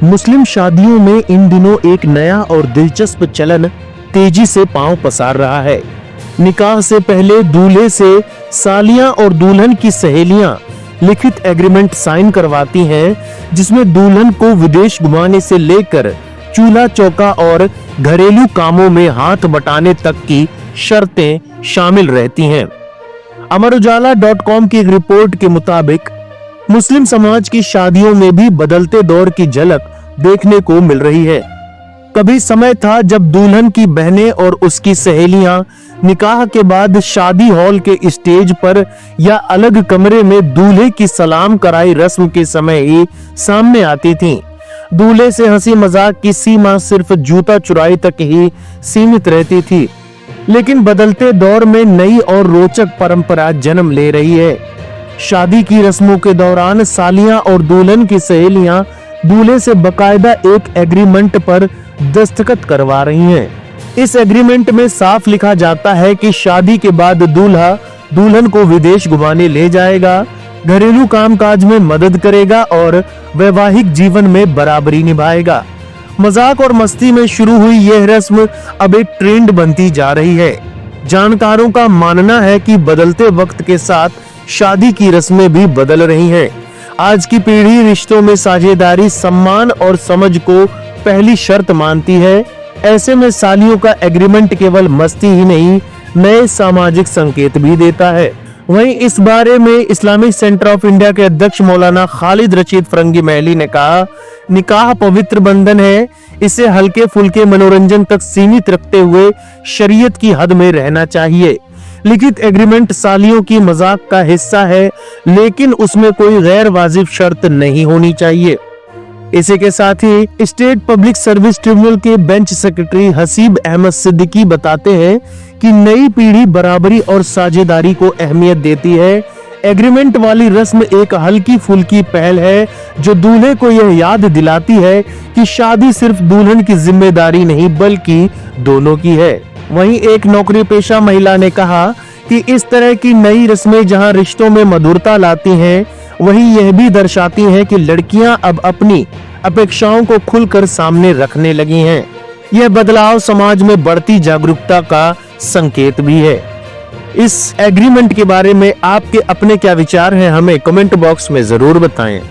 मुस्लिम शादियों में इन दिनों एक नया और दिलचस्प चलन तेजी से पांव पसार रहा है। निकाह से पहले दूल्हे से सालियां और दुल्हन की सहेलियां लिखित एग्रीमेंट साइन करवाती हैं, जिसमें दुल्हन को विदेश घुमाने से लेकर चूल्हा चौका और घरेलू कामों में हाथ बटाने तक की शर्तें शामिल रहती हैं। अमरउजाला.com की एक रिपोर्ट के मुताबिक मुस्लिम समाज की शादियों में भी बदलते दौर की झलक देखने को मिल रही है। कभी समय था जब दुल्हन की बहनें और उसकी सहेलियां निकाह के बाद शादी हॉल के स्टेज पर या अलग कमरे में दूल्हे की सलाम कराई रस्म के समय ही सामने आती थीं। दूल्हे से हंसी मजाक की सीमा सिर्फ जूता चुराई तक ही सीमित रहती थी, लेकिन बदलते दौर में नई और रोचक परंपरा जन्म ले रही है। शादी की रस्मों के दौरान सालियां और दुल्हन की सहेलियां दूल्हे से बकायदा एक एग्रीमेंट पर दस्तखत करवा रही हैं। इस एग्रीमेंट में साफ लिखा जाता है कि शादी के बाद दूल्हा दुल्हन को विदेश घुमाने ले जाएगा, घरेलू कामकाज में मदद करेगा और वैवाहिक जीवन में बराबरी निभाएगा। मजाक और मस्ती में शुरू हुई यह रस्म अब एक ट्रेंड बनती जा रही है। जानकारों का मानना है कि बदलते वक्त के साथ शादी की रस्में भी बदल रही हैं। आज की पीढ़ी रिश्तों में साझेदारी, सम्मान और समझ को पहली शर्त मानती है। ऐसे में सालियों का एग्रीमेंट केवल मस्ती ही नहीं, नए सामाजिक संकेत भी देता है। वहीं इस बारे में इस्लामिक सेंटर ऑफ इंडिया के अध्यक्ष मौलाना खालिद रशीद फरंगी महली ने कहा, निकाह पवित्र बंधन है, इसे हल्के फुल्के मनोरंजन तक सीमित रखते हुए शरीयत की हद में रहना चाहिए। लिखित एग्रीमेंट सालियों की मजाक का हिस्सा है, लेकिन उसमें कोई गैर वाजिब शर्त नहीं होनी चाहिए। इसी के साथ ही स्टेट पब्लिक सर्विस ट्रिब्यूनल के बेंच सेक्रेटरी हसीब अहमद सिद्दीकी बताते हैं कि नई पीढ़ी बराबरी और साझेदारी को अहमियत देती है। एग्रीमेंट वाली रस्म एक हल्की फुल्की पहल है जो दूल्हे को यह याद दिलाती है कि शादी सिर्फ दुल्हन की जिम्मेदारी नहीं बल्कि दोनों की है। वहीं एक नौकरी पेशा महिला ने कहा कि इस तरह की नई रस्में जहां रिश्तों में मधुरता लाती हैं, वहीं यह भी दर्शाती हैं कि लड़कियां अब अपनी अपेक्षाओं को खुलकर सामने रखने लगी हैं। यह बदलाव समाज में बढ़ती जागरूकता का संकेत भी है। इस एग्रीमेंट के बारे में आपके अपने क्या विचार हैं, हमें कमेंट बॉक्स में जरूर बताएं।